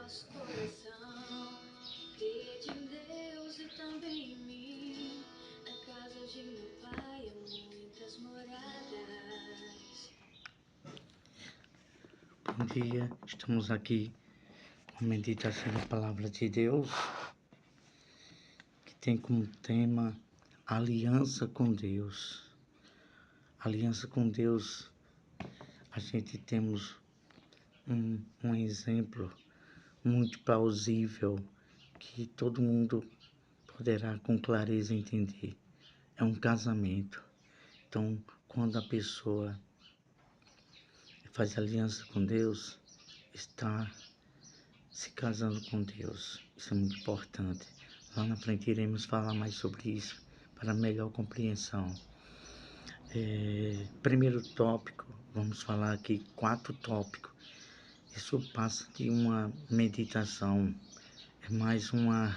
nosso coração. Crede em Deus e também em mim. Na casa de meu pai há muitas moradas. Bom dia, estamos aqui com a meditação da Palavra de Deus, que tem como tema aliança com Deus. Aliança com Deus, a gente temos um exemplo muito plausível que todo mundo poderá com clareza entender. É um casamento. Então, quando a pessoa faz aliança com Deus, está se casando com Deus. Isso é muito importante. Lá na frente iremos falar mais sobre isso para melhor compreensão. Primeiro tópico, vamos falar aqui 4 tópicos. Isso passa de uma meditação, é mais uma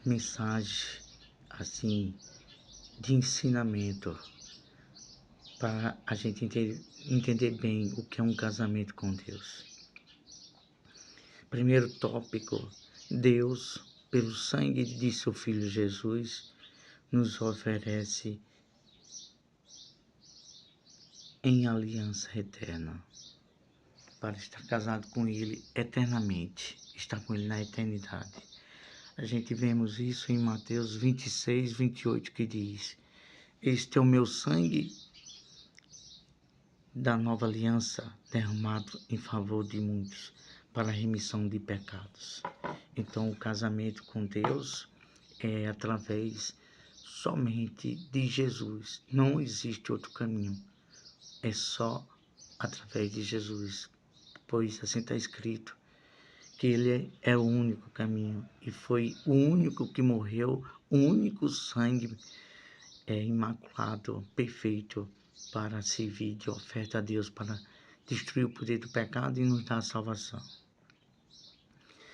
mensagem assim de ensinamento para a gente entender bem o que é um casamento com Deus. Primeiro tópico, Deus, pelo sangue de seu Filho Jesus, nos oferece em aliança eterna, para estar casado com Ele eternamente, estar com Ele na eternidade. A gente vemos isso em Mateus 26, 28, que diz: este é o meu sangue da nova aliança, derramado em favor de muitos, para a remissão de pecados. Então, o casamento com Deus é através somente de Jesus. Não existe outro caminho. É só através de Jesus. Pois assim está escrito, que Ele é o único caminho. E foi o único que morreu, o único sangue imaculado, perfeito, para servir de oferta a Deus, para destruir o poder do pecado e nos dar a salvação.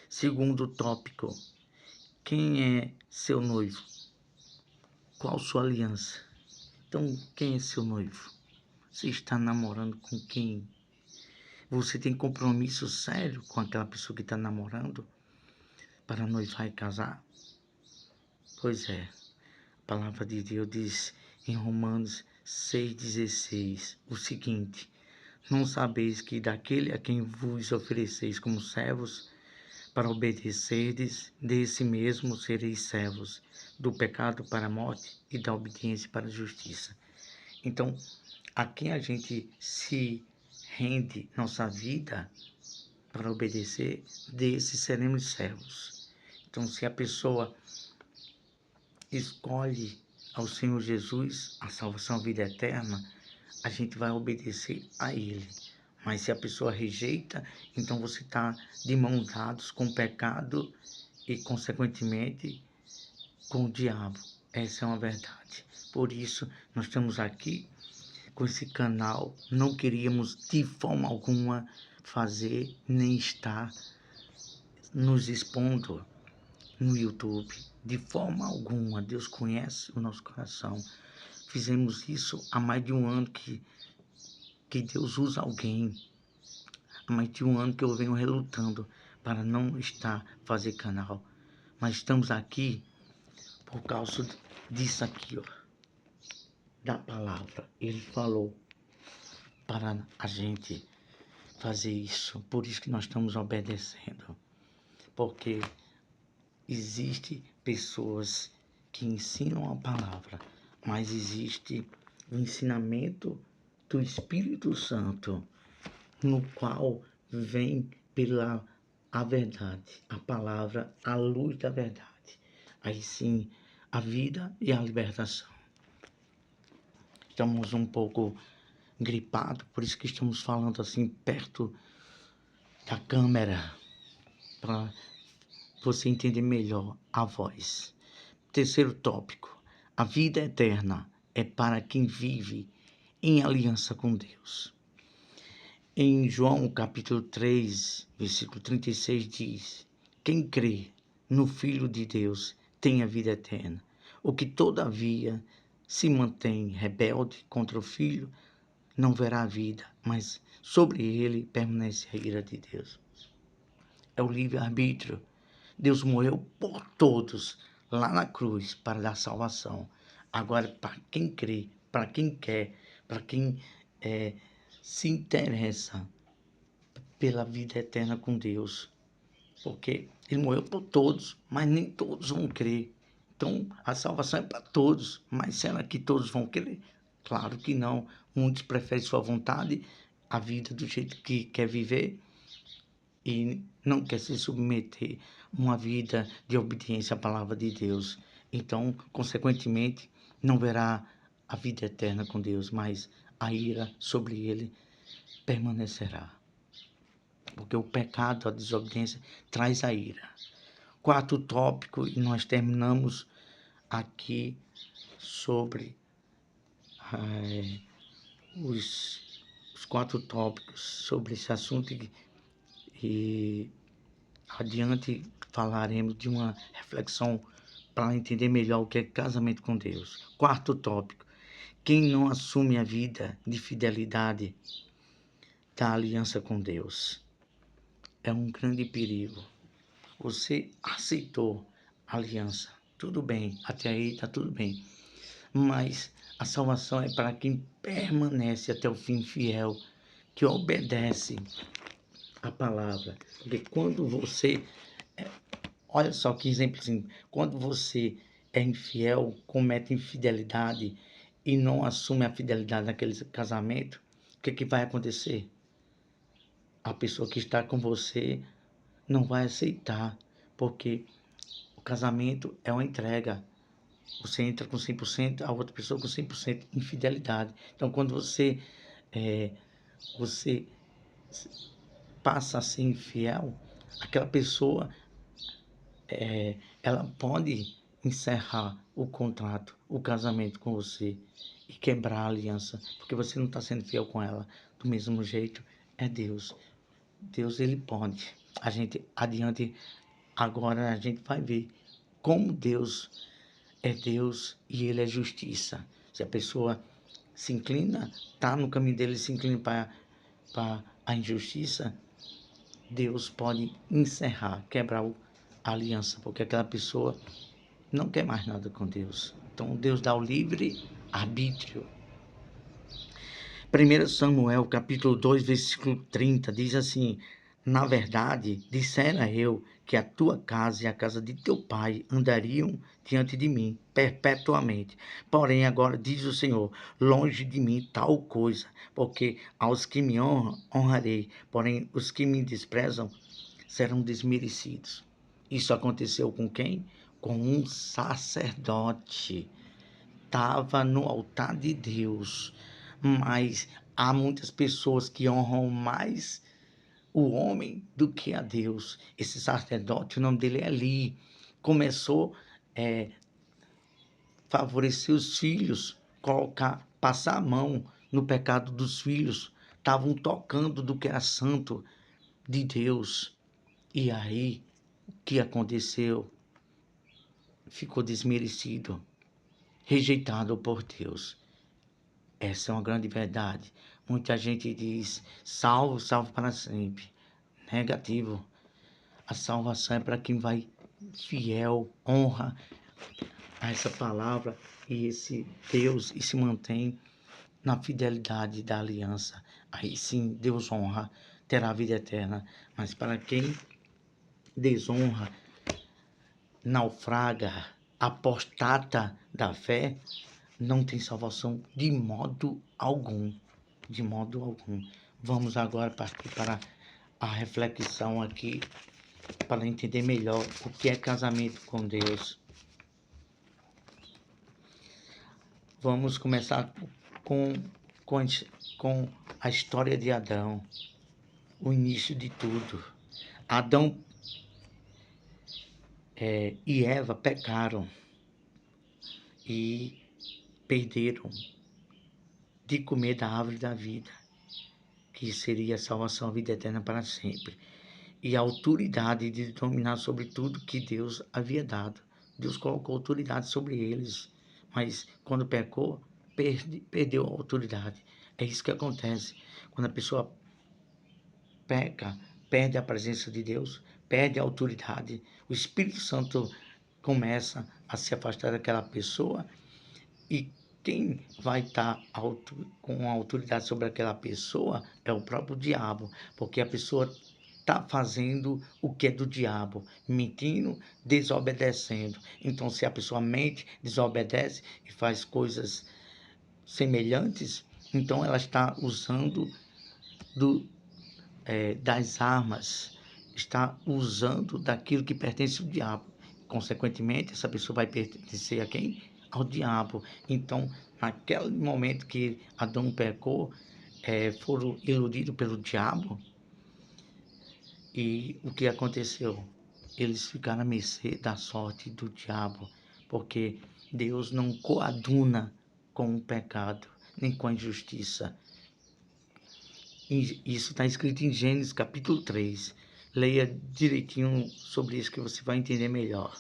Segundo tópico, quem é seu noivo? Qual sua aliança? Então, quem é seu noivo? Você está namorando com quem? Você tem compromisso sério com aquela pessoa que está namorando para noivar e casar? Pois é, a palavra de Deus diz em Romanos 6,16 o seguinte: não sabeis que daquele a quem vos ofereceis como servos, para obedecerdes, desse mesmo sereis servos, do pecado para a morte e da obediência para a justiça. Então, a quem a gente se rende nossa vida para obedecer, desse seremos servos. Então, se a pessoa escolhe ao Senhor Jesus a salvação, a vida eterna, a gente vai obedecer a Ele. Mas se a pessoa rejeita, então você está de mãos dadas com o pecado e, consequentemente, com o diabo. Essa é uma verdade. Por isso, nós estamos aqui com esse canal. Não queríamos de forma alguma fazer, nem estar nos expondo no YouTube. De forma alguma. Deus conhece o nosso coração. Fizemos isso há mais de um ano que Deus usa alguém. Há mais de um ano que eu venho relutando para não estar fazer canal. Mas estamos aqui por causa disso aqui, ó, da palavra. Ele falou para a gente fazer isso. Por isso que nós estamos obedecendo. Porque existe pessoas que ensinam a palavra, mas existe o ensinamento do Espírito Santo, no qual vem pela a verdade, a palavra, a luz da verdade. Aí sim, a vida e a libertação. Estamos um pouco gripados, por isso que estamos falando assim perto da câmera, para você entender melhor a voz. Terceiro tópico, a vida eterna é para quem vive em aliança com Deus. Em João capítulo 3, versículo 36 diz: quem crê no Filho de Deus tem a vida eterna. O que todavia se mantém rebelde contra o Filho não verá a vida, mas sobre ele permanece a ira de Deus. é o livre-arbítrio. Deus morreu por todos lá na cruz para dar salvação. Agora, para quem crê, para quem quer, para quem se interessa pela vida eterna com Deus, porque ele morreu por todos, mas nem todos vão crer. Então, a salvação é para todos, mas será que todos vão crer? Claro que não. Muitos preferem sua vontade, a vida do jeito que quer viver, e não quer se submeter a uma vida de obediência à palavra de Deus. Então, consequentemente, não verá a vida eterna com Deus, mas a ira sobre ele permanecerá. Porque o pecado, a desobediência, traz a ira. Quarto tópico, e nós terminamos aqui sobre os 4 tópicos sobre esse assunto, e adiante falaremos de uma reflexão para entender melhor o que é casamento com Deus. Quarto tópico: quem não assume a vida de fidelidade da aliança com Deus é um grande perigo. Você aceitou a aliança, tudo bem, até aí está tudo bem, mas a salvação é para quem permanece até o fim fiel, que obedece a palavra. Porque quando você, olha só que exemplozinho, quando você é infiel, comete infidelidade e não assume a fidelidade naquele casamento, o que vai acontecer? A pessoa que está com você não vai aceitar, porque o casamento é uma entrega. Você entra com 100%, a outra pessoa com 100% infidelidade. Então, quando você passa a ser infiel, aquela pessoa ela pode encerrar o contrato, o casamento com você e quebrar a aliança, porque você não está sendo fiel com ela. Do mesmo jeito, é Deus. Deus, ele pode. A gente adiante, agora a gente vai ver como Deus é Deus e ele é justiça. Se a pessoa se inclina, está no caminho dele, se inclina para a injustiça, Deus pode encerrar, quebrar a aliança, porque aquela pessoa não quer mais nada com Deus. Então Deus dá o livre arbítrio. 1 Samuel, capítulo 2, versículo 30, diz assim: na verdade, dissera eu que a tua casa e a casa de teu pai andariam diante de mim perpetuamente. Porém, agora diz o Senhor: longe de mim tal coisa, porque aos que me honram, honrarei, porém os que me desprezam serão desmerecidos. Isso aconteceu com quem? Com um sacerdote. Estava no altar de Deus, mas há muitas pessoas que honram mais o homem do que a Deus. Esse sacerdote, o nome dele é Eli, começou a favorecer os filhos, passar a mão no pecado dos filhos, estavam tocando do que era santo de Deus. E aí, o que aconteceu? Ficou desmerecido, rejeitado por Deus. Essa é uma grande verdade. Muita gente diz: salvo, salvo para sempre. Negativo. A salvação é para quem vai fiel, honra a essa palavra e esse Deus e se mantém na fidelidade da aliança. Aí sim, Deus honra, terá a vida eterna. Mas para quem desonra, naufraga, apostata da fé, não tem salvação de modo algum. De modo algum. Vamos agora partir para a reflexão aqui, para entender melhor o que é casamento com Deus. Vamos começar com a história de Adão, o início de tudo. Adão e Eva pecaram e perderam de comer da árvore da vida, que seria a salvação, a vida eterna para sempre, e a autoridade de dominar sobre tudo que Deus havia dado. Deus colocou autoridade sobre eles, mas quando pecou, perdeu a autoridade. É isso que acontece. Quando a pessoa peca, perde a presença de Deus, perde a autoridade, o Espírito Santo começa a se afastar daquela pessoa e quem vai estar com autoridade sobre aquela pessoa é o próprio diabo, porque a pessoa está fazendo o que é do diabo, mentindo, desobedecendo. Então, se a pessoa mente, desobedece e faz coisas semelhantes, então ela está usando das armas, está usando daquilo que pertence ao diabo. Consequentemente, essa pessoa vai pertencer a quem? Ao diabo. Então, naquele momento que Adão pecou, foram iludidos pelo diabo. E o que aconteceu? Eles ficaram à mercê da sorte do diabo, porque Deus não coaduna com o pecado, nem com a injustiça. Isso está escrito em Gênesis capítulo 3. Leia direitinho sobre isso que você vai entender melhor.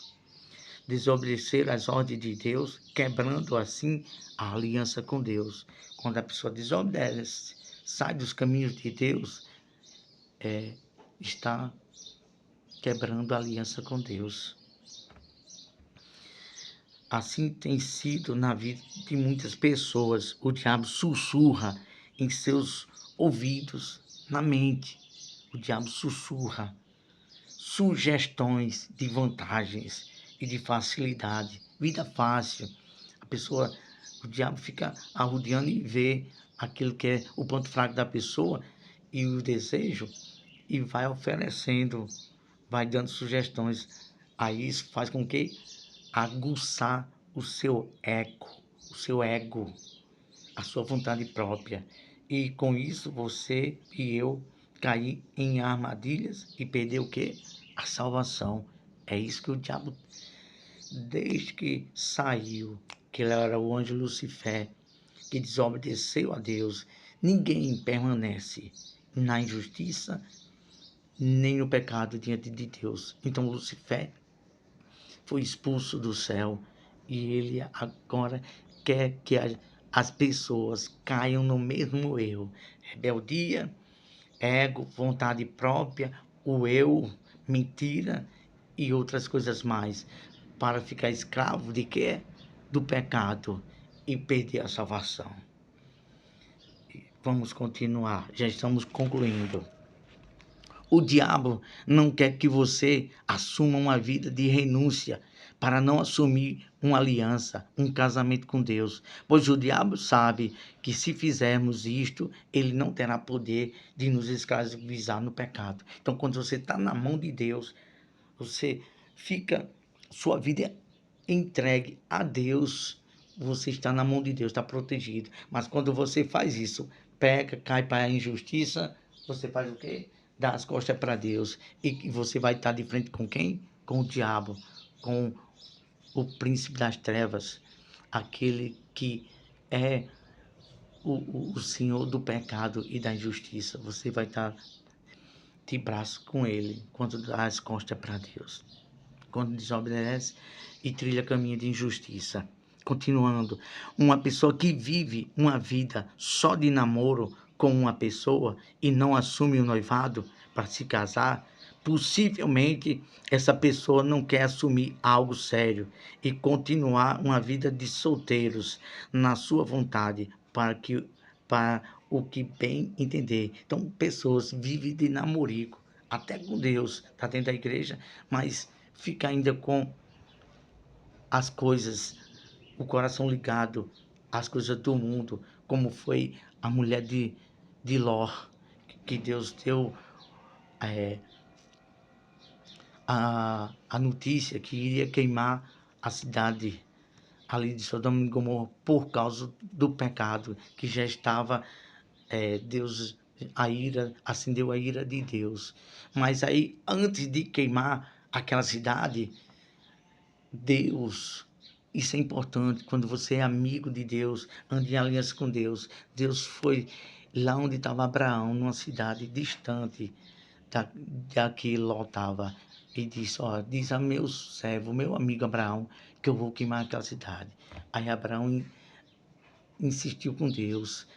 Desobedecer às ordens de Deus, quebrando assim a aliança com Deus. Quando a pessoa desobedece, sai dos caminhos de Deus, está quebrando a aliança com Deus. Assim tem sido na vida de muitas pessoas. O diabo sussurra em seus ouvidos, na mente. O diabo sussurra sugestões de vantagens e de facilidade. Vida fácil. O diabo fica arrodeando e vê aquilo que é o ponto fraco da pessoa e o desejo e vai oferecendo, vai dando sugestões. Aí isso faz com que aguçar o seu ego, a sua vontade própria. E com isso você e eu cair em armadilhas e perder o quê? A salvação. É isso que o diabo, desde que saiu, que ele era o anjo Lucifer, que desobedeceu a Deus, ninguém permanece na injustiça nem no pecado diante de Deus. Então Lucifer foi expulso do céu e ele agora quer que as pessoas caiam no mesmo erro. Rebeldia, ego, vontade própria, o eu, mentira e outras coisas mais, para ficar escravo de quê? Do pecado e perder a salvação. Vamos continuar, já estamos concluindo. O diabo não quer que você assuma uma vida de renúncia para não assumir uma aliança, um casamento com Deus. Pois o diabo sabe que se fizermos isto, ele não terá poder de nos escravizar no pecado. Então, quando você está na mão de Deus, você fica, sua vida é entregue a Deus. Você está na mão de Deus, está protegido. Mas quando você faz isso, peca, cai para a injustiça, você faz o quê? Dá as costas para Deus. E você vai estar de frente com quem? Com o diabo, com o príncipe das trevas, aquele que é o senhor do pecado e da injustiça. Você vai estar de braço com ele quando dá as costas para Deus, quando desobedece e trilha caminho de injustiça. Continuando, uma pessoa que vive uma vida só de namoro com uma pessoa e não assume o noivado para se casar, possivelmente essa pessoa não quer assumir algo sério e continuar uma vida de solteiros na sua vontade para o que bem entender. Então, pessoas vivem de namorico, até com Deus, está dentro da igreja, mas fica ainda com as coisas, o coração ligado às coisas do mundo, como foi a mulher de Ló, que Deus deu a notícia que iria queimar a cidade ali de Sodoma e Gomorra por causa do pecado, que já estava, Deus, acendeu a ira de Deus. Mas aí, antes de queimar aquela cidade, Deus, isso é importante, quando você é amigo de Deus, anda em aliança com Deus, Deus foi lá onde estava Abraão, numa cidade distante daqui Ló estava, e disse, ó, diz a meu servo, meu amigo Abraão, que eu vou queimar aquela cidade. Aí Abraão insistiu com Deus,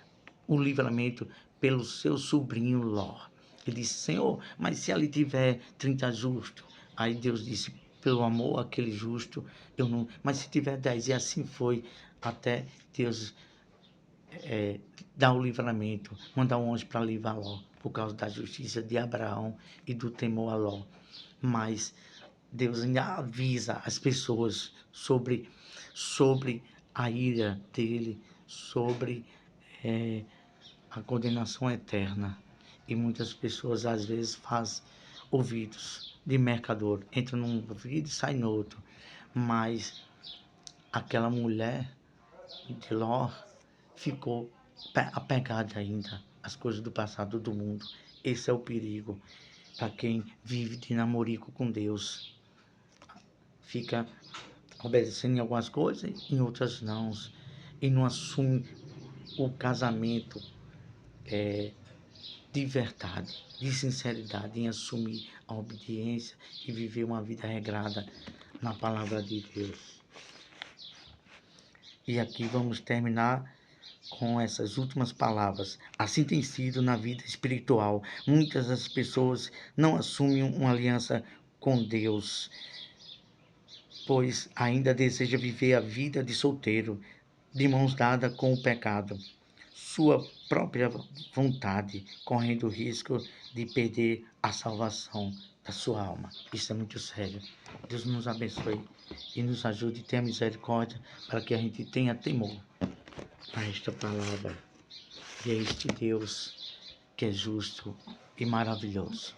o livramento pelo seu sobrinho Ló. Ele disse, Senhor, mas se ali tiver 30 justos? Aí Deus disse, pelo amor àquele justo, eu não... Mas se tiver 10, e assim foi, até Deus dar o livramento, mandar um anjo para livrar Ló, por causa da justiça de Abraão e do temor a Ló. Mas Deus ainda avisa as pessoas sobre a ira dele, sobre a condenação eterna. E muitas pessoas às vezes fazem ouvidos de mercador, entra num ouvido e sai no outro. Mas aquela mulher de Ló ficou apegada ainda às coisas do passado do mundo. Esse é o perigo para quem vive de namorico com Deus. Fica obedecendo em algumas coisas, em outras não. E não assume o casamento de verdade, de sinceridade, em assumir a obediência e viver uma vida regrada na palavra de Deus. E aqui vamos terminar com essas últimas palavras. Assim tem sido na vida espiritual. Muitas das pessoas não assumem uma aliança com Deus, pois ainda deseja viver a vida de solteiro, de mãos dadas com o pecado, sua própria vontade, correndo o risco de perder a salvação da sua alma. Isso é muito sério. Deus nos abençoe e nos ajude a ter a misericórdia para que a gente tenha temor a esta palavra e a este Deus que é justo e maravilhoso.